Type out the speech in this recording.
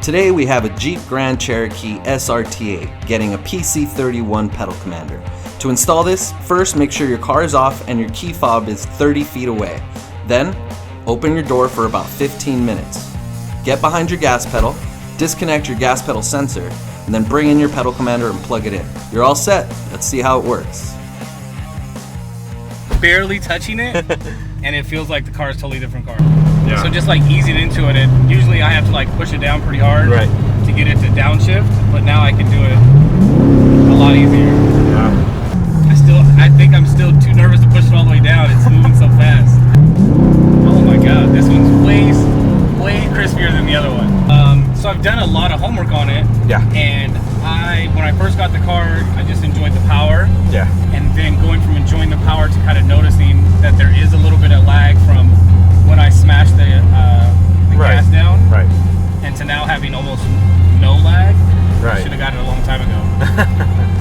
Today we have a Jeep Grand Cherokee SRT8 getting a PC-31 pedal commander. To install this, first make sure your car is off and your key fob is 30 feet away. Then, open your door for about 15 minutes. Get behind your gas pedal, disconnect your gas pedal sensor, and then bring in your pedal commander and plug it in. You're all set. Let's see how it works. Barely touching it, and it feels like the car is a totally different car. Yeah. So just like easing into it, usually I have to like push it down pretty hard to get it to downshift, but now I can do it a lot easier. Yeah. I think I'm still too nervous to push it all the way down. It's moving so fast. Oh my god, this one's way crispier than the other one. So I've done a lot of homework on it. Yeah. And when I first got the car, I just enjoyed the power. Yeah. And then going from enjoying the power to kind of noticing that there is a little bit of lag from when I smashed the gas down. Right. And to now having almost no lag. Right. I should have got it a long time ago.